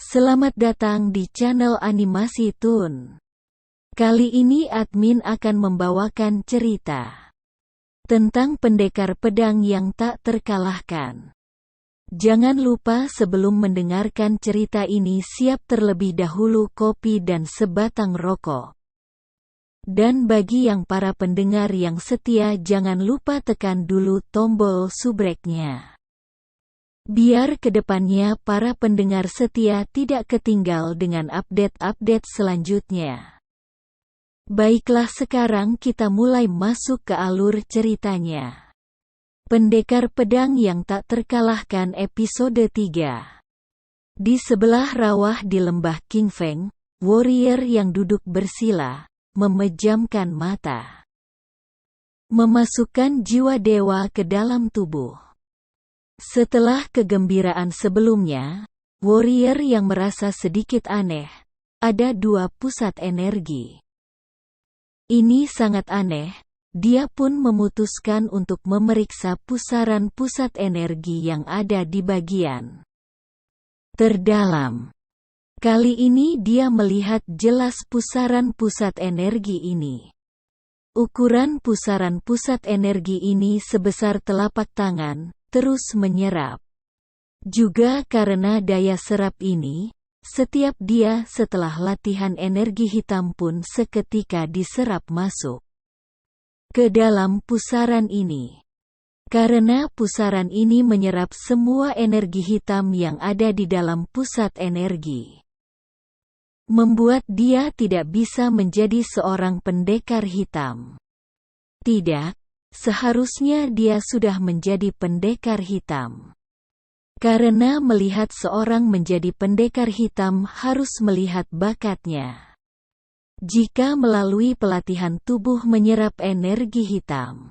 Selamat datang di channel Animasi Toon. Kali ini admin akan membawakan cerita tentang pendekar pedang yang tak terkalahkan. Jangan lupa sebelum mendengarkan cerita ini siap terlebih dahulu kopi dan sebatang rokok. Dan bagi yang para pendengar yang setia jangan lupa tekan dulu tombol subscribe-nya. Biar kedepannya para pendengar setia tidak ketinggal dengan update-update selanjutnya. Baiklah, sekarang kita mulai masuk ke alur ceritanya. Pendekar pedang yang tak terkalahkan episode 3. Di sebelah rawa di lembah Qingfeng, warrior yang duduk bersila, memejamkan mata. Memasukkan jiwa dewa ke dalam tubuh. Setelah kegembiraan sebelumnya, warrior yang merasa sedikit aneh, ada dua pusat energi. Ini sangat aneh, dia pun memutuskan untuk memeriksa pusaran pusat energi yang ada di bagian terdalam. Kali ini dia melihat jelas pusaran pusat energi ini. Ukuran pusaran pusat energi ini sebesar telapak tangan, terus menyerap. Juga karena daya serap ini, setiap dia setelah latihan energi hitam pun seketika diserap masuk ke dalam pusaran ini. Karena pusaran ini menyerap semua energi hitam yang ada di dalam pusat energi, membuat dia tidak bisa menjadi seorang pendekar hitam. Tidak. Seharusnya dia sudah menjadi pendekar hitam. Karena melihat seorang menjadi pendekar hitam harus melihat bakatnya. Jika melalui pelatihan tubuh menyerap energi hitam,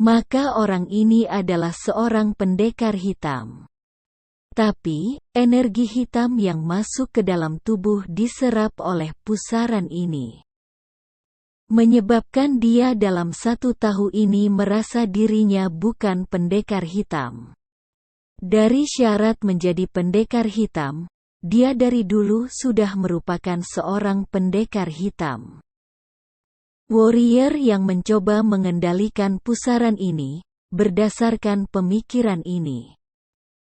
maka orang ini adalah seorang pendekar hitam. Tapi, energi hitam yang masuk ke dalam tubuh diserap oleh pusaran ini, menyebabkan dia dalam 1 tahun ini merasa dirinya bukan pendekar hitam. Dari syarat menjadi pendekar hitam, dia dari dulu sudah merupakan seorang pendekar hitam. Warrior yang mencoba mengendalikan pusaran ini, berdasarkan pemikiran ini.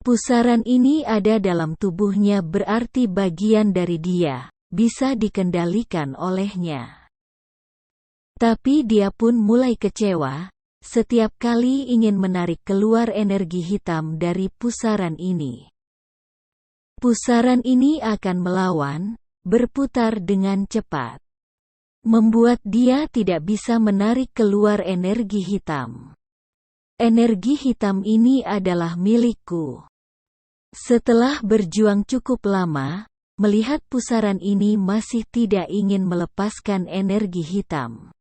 Pusaran ini ada dalam tubuhnya berarti bagian dari dia, bisa dikendalikan olehnya. Tapi dia pun mulai kecewa, setiap kali ingin menarik keluar energi hitam dari pusaran ini. Pusaran ini akan melawan, berputar dengan cepat, membuat dia tidak bisa menarik keluar energi hitam. Energi hitam ini adalah milikku. Setelah berjuang cukup lama, melihat pusaran ini masih tidak ingin melepaskan energi hitam.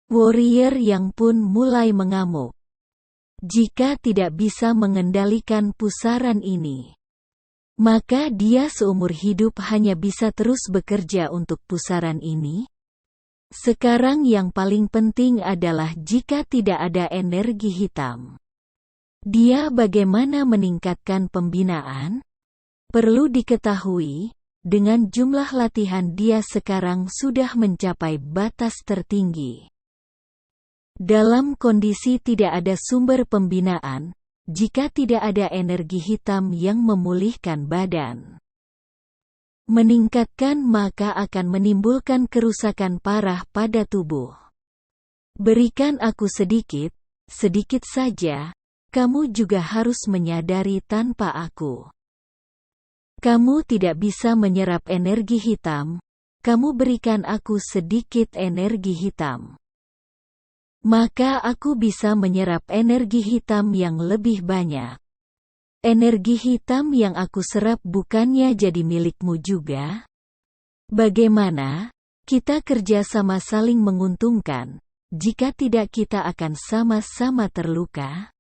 Warrior yang pun mulai mengamuk. Jika tidak bisa mengendalikan pusaran ini, maka dia seumur hidup hanya bisa terus bekerja untuk pusaran ini. Sekarang yang paling penting adalah jika tidak ada energi hitam, dia bagaimana meningkatkan pembinaan? Perlu diketahui, dengan jumlah latihan dia sekarang sudah mencapai batas tertinggi. Dalam kondisi tidak ada sumber pembinaan, jika tidak ada energi hitam yang memulihkan badan, meningkatkan maka akan menimbulkan kerusakan parah pada tubuh. Berikan aku sedikit, sedikit saja, kamu juga harus menyadari tanpa aku. Kamu tidak bisa menyerap energi hitam, kamu berikan aku sedikit energi hitam. Maka aku bisa menyerap energi hitam yang lebih banyak. Energi hitam yang aku serap bukannya jadi milikmu juga? Bagaimana? Kita kerja sama saling menguntungkan, jika tidak kita akan sama-sama terluka?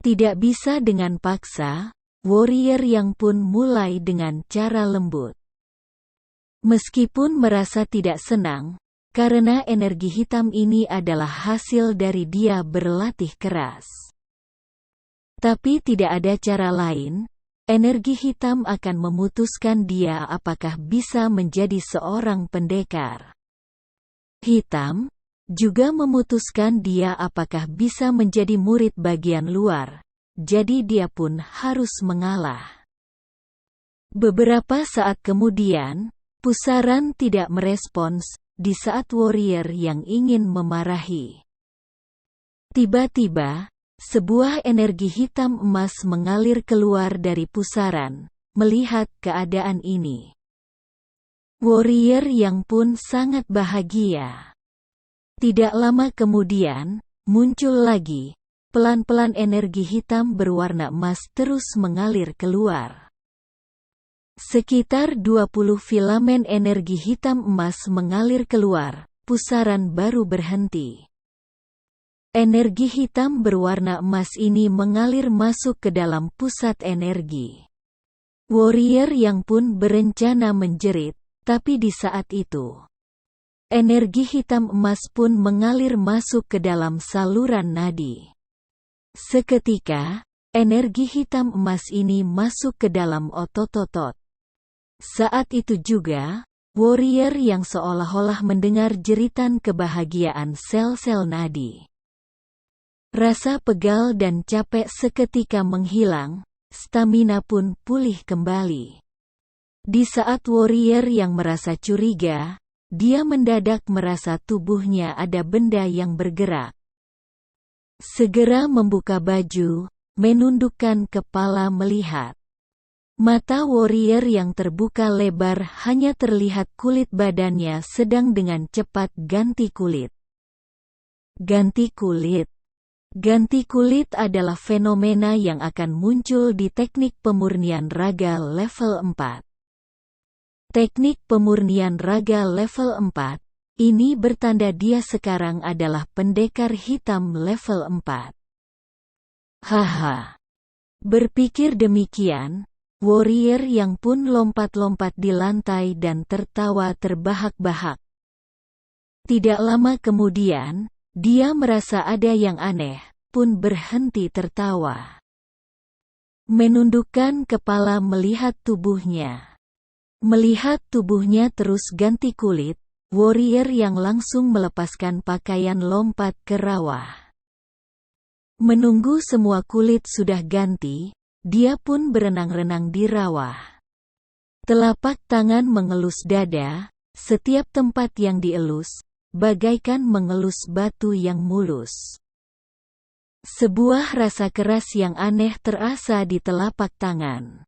Tidak bisa dengan paksa, warrior yang pun mulai dengan cara lembut. Meskipun merasa tidak senang, karena energi hitam ini adalah hasil dari dia berlatih keras. Tapi tidak ada cara lain, energi hitam akan memutuskan dia apakah bisa menjadi seorang pendekar hitam, juga memutuskan dia apakah bisa menjadi murid bagian luar, jadi dia pun harus mengalah. Beberapa saat kemudian, pusaran tidak merespons, di saat warrior yang ingin memarahi. Tiba-tiba, sebuah energi hitam emas mengalir keluar dari pusaran. Melihat keadaan ini, warrior yang pun sangat bahagia. Tidak lama kemudian, muncul lagi, pelan-pelan energi hitam berwarna emas terus mengalir keluar. Sekitar 20 filamen energi hitam emas mengalir keluar, pusaran baru berhenti. Energi hitam berwarna emas ini mengalir masuk ke dalam pusat energi. Warrior yang pun berencana menjerit, tapi di saat itu, energi hitam emas pun mengalir masuk ke dalam saluran nadi. Seketika, energi hitam emas ini masuk ke dalam otot-otot. Saat itu juga, warrior yang seolah-olah mendengar jeritan kebahagiaan sel-sel nadi. Rasa pegal dan capek seketika menghilang, stamina pun pulih kembali. Di saat warrior yang merasa curiga, dia mendadak merasa tubuhnya ada benda yang bergerak. Segera membuka baju, menundukkan kepala melihat. Mata warrior yang terbuka lebar hanya terlihat kulit badannya sedang dengan cepat ganti kulit. Ganti kulit. Ganti kulit adalah fenomena yang akan muncul di teknik pemurnian raga level 4. Teknik pemurnian raga level 4, ini bertanda dia sekarang adalah pendekar hitam level 4. Haha. Berpikir demikian, warrior yang pun lompat-lompat di lantai dan tertawa terbahak-bahak. Tidak lama kemudian, dia merasa ada yang aneh, pun berhenti tertawa. Menundukkan kepala melihat tubuhnya. Melihat tubuhnya terus ganti kulit, warrior yang langsung melepaskan pakaian lompat ke rawa. Menunggu semua kulit sudah ganti, dia pun berenang-renang di rawa. Telapak tangan mengelus dada, setiap tempat yang dielus, bagaikan mengelus batu yang mulus. Sebuah rasa keras yang aneh terasa di telapak tangan.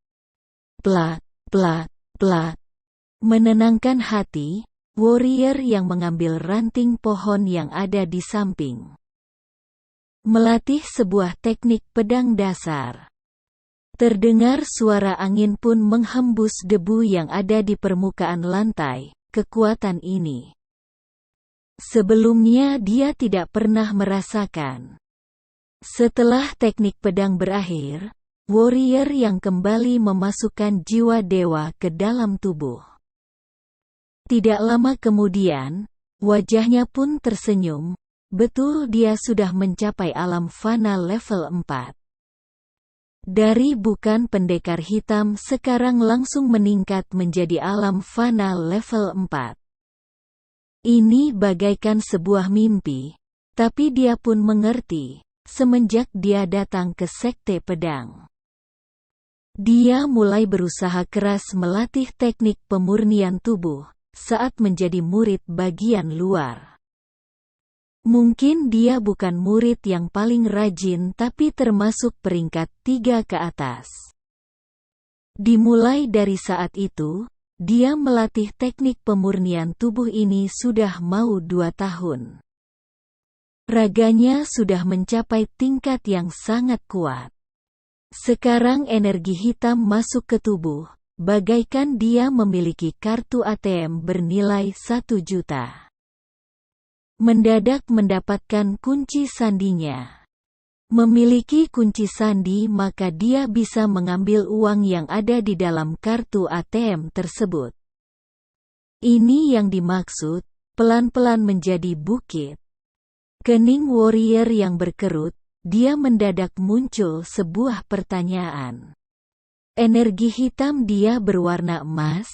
Plak, plak, plak. Menenangkan hati, warrior yang mengambil ranting pohon yang ada di samping. Melatih sebuah teknik pedang dasar. Terdengar suara angin pun menghembus debu yang ada di permukaan lantai. Kekuatan ini sebelumnya dia tidak pernah merasakan. Setelah teknik pedang berakhir, warrior yang kembali memasukkan jiwa dewa ke dalam tubuh. Tidak lama kemudian, wajahnya pun tersenyum, betul dia sudah mencapai alam fana level 4. Dari bukan pendekar hitam sekarang langsung meningkat menjadi alam fana level 4. Ini bagaikan sebuah mimpi, tapi dia pun mengerti. Semenjak dia datang ke sekte pedang, dia mulai berusaha keras melatih teknik pemurnian tubuh saat menjadi murid bagian luar. Mungkin dia bukan murid yang paling rajin tapi termasuk peringkat 3 ke atas. Dimulai dari saat itu, dia melatih teknik pemurnian tubuh ini sudah mau 2 tahun. Raganya sudah mencapai tingkat yang sangat kuat. Sekarang energi hitam masuk ke tubuh, bagaikan dia memiliki kartu ATM bernilai 1 juta. Mendadak mendapatkan kunci sandinya. Memiliki kunci sandi maka dia bisa mengambil uang yang ada di dalam kartu ATM tersebut. Ini yang dimaksud, pelan-pelan menjadi bukit. Kening warrior yang berkerut, dia mendadak muncul sebuah pertanyaan. Energi hitam dia berwarna emas?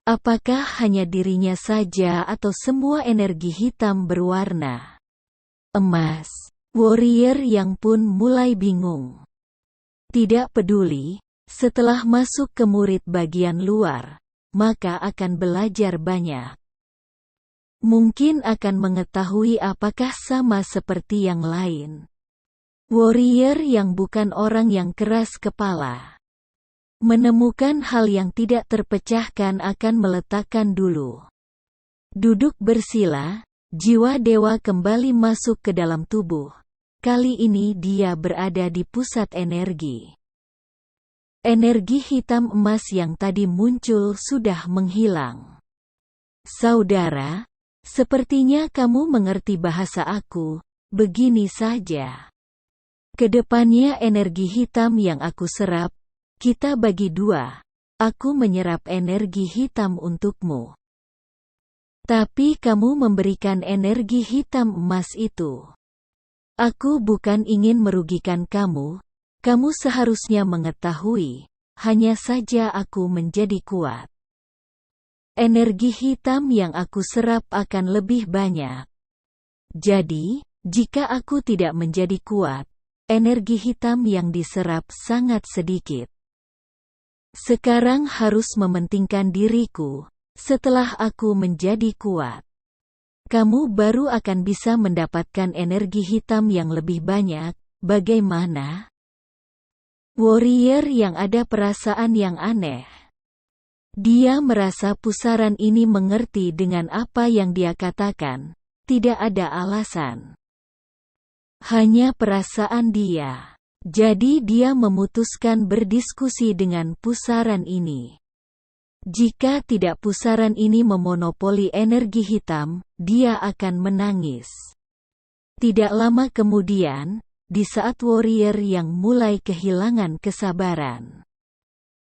Apakah hanya dirinya saja atau semua energi hitam berwarna emas? Warrior yang pun mulai bingung. Tidak peduli, setelah masuk ke murid bagian luar, maka akan belajar banyak. Mungkin akan mengetahui apakah sama seperti yang lain. Warrior yang bukan orang yang keras kepala. Menemukan hal yang tidak terpecahkan akan meletakkan dulu. Duduk bersila, jiwa dewa kembali masuk ke dalam tubuh. Kali ini dia berada di pusat energi. Energi hitam emas yang tadi muncul sudah menghilang. Saudara, sepertinya kamu mengerti bahasa aku, begini saja. Kedepannya energi hitam yang aku serap, kita bagi dua. Aku menyerap energi hitam untukmu. Tapi kamu memberikan energi hitam emas itu. Aku bukan ingin merugikan kamu. Kamu seharusnya mengetahui, hanya saja aku menjadi kuat. Energi hitam yang aku serap akan lebih banyak. Jadi, jika aku tidak menjadi kuat, energi hitam yang diserap sangat sedikit. Sekarang harus mementingkan diriku. Setelah aku menjadi kuat, kamu baru akan bisa mendapatkan energi hitam yang lebih banyak. Bagaimana? Warrior yang ada perasaan yang aneh. Dia merasa pusaran ini mengerti dengan apa yang dia katakan. Tidak ada alasan. Hanya perasaan dia. Jadi dia memutuskan berdiskusi dengan pusaran ini. Jika tidak pusaran ini memonopoli energi hitam, dia akan menangis. Tidak lama kemudian, di saat warrior yang mulai kehilangan kesabaran,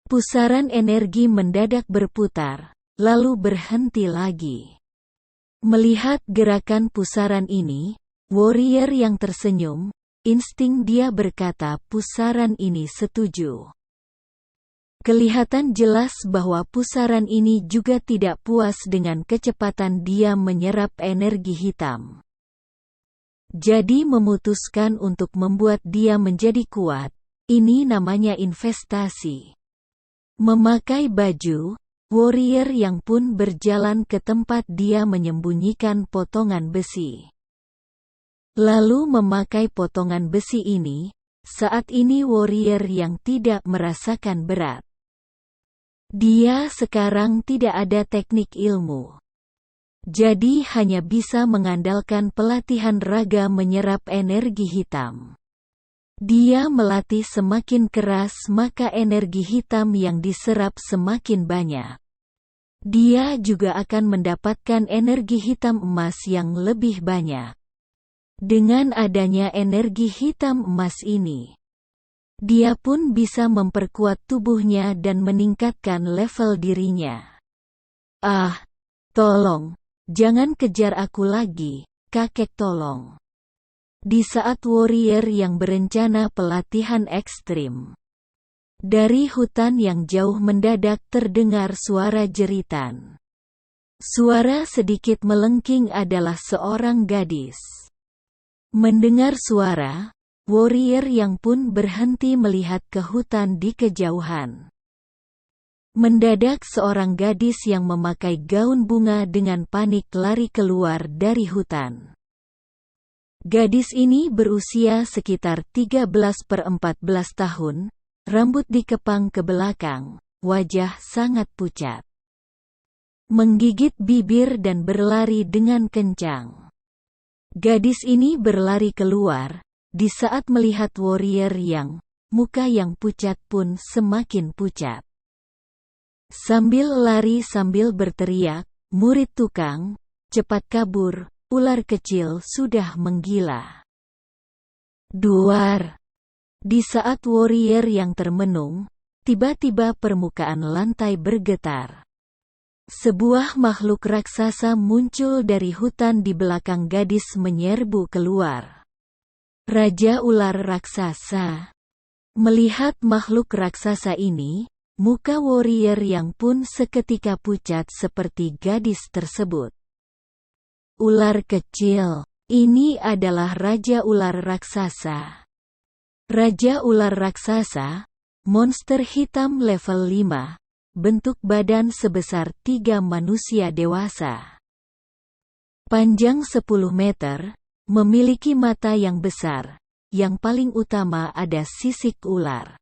pusaran energi mendadak berputar, lalu berhenti lagi. Melihat gerakan pusaran ini, warrior yang tersenyum. Insting dia berkata pusaran ini setuju. Kelihatan jelas bahwa pusaran ini juga tidak puas dengan kecepatan dia menyerap energi hitam. Jadi memutuskan untuk membuat dia menjadi kuat. Ini namanya investasi. Memakai baju, warrior yang pun berjalan ke tempat dia menyembunyikan potongan besi. Lalu memakai potongan besi ini, saat ini warrior yang tidak merasakan berat. Dia sekarang tidak ada teknik ilmu. Jadi hanya bisa mengandalkan pelatihan raga menyerap energi hitam. Dia melatih semakin keras maka energi hitam yang diserap semakin banyak. Dia juga akan mendapatkan energi hitam emas yang lebih banyak. Dengan adanya energi hitam emas ini, dia pun bisa memperkuat tubuhnya dan meningkatkan level dirinya. Ah, tolong, jangan kejar aku lagi, kakek tolong. Di saat warrior yang berencana pelatihan ekstrim, dari hutan yang jauh mendadak terdengar suara jeritan. Suara sedikit melengking adalah seorang gadis. Mendengar suara, warrior yang pun berhenti melihat ke hutan di kejauhan. Mendadak seorang gadis yang memakai gaun bunga dengan panik lari keluar dari hutan. Gadis ini berusia sekitar 13/14 tahun, rambut dikepang ke belakang, wajah sangat pucat. Menggigit bibir dan berlari dengan kencang. Gadis ini berlari keluar, di saat melihat warrior yang, muka yang pucat pun semakin pucat. Sambil lari sambil berteriak, murid tukang, cepat kabur, ular kecil sudah menggila. Duar. Di saat warrior yang termenung, tiba-tiba permukaan lantai bergetar. Sebuah makhluk raksasa muncul dari hutan di belakang gadis menyerbu keluar. Raja ular raksasa. Melihat makhluk raksasa ini, muka warrior yang pun seketika pucat seperti gadis tersebut. Ular kecil. Ini adalah Raja Ular Raksasa. Raja Ular Raksasa, monster hitam level 5, bentuk badan sebesar 3 manusia dewasa. Panjang 10 meter, memiliki mata yang besar, yang paling utama ada sisik ular.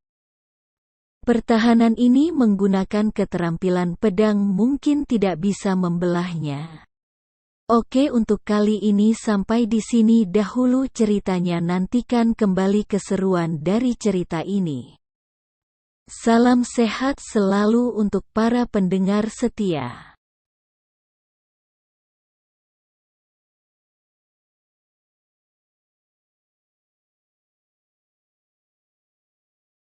Pertahanan ini menggunakan keterampilan pedang mungkin tidak bisa membelahnya. Oke, untuk kali ini sampai di sini dahulu ceritanya, nantikan kembali keseruan dari cerita ini. Salam sehat selalu untuk para pendengar setia.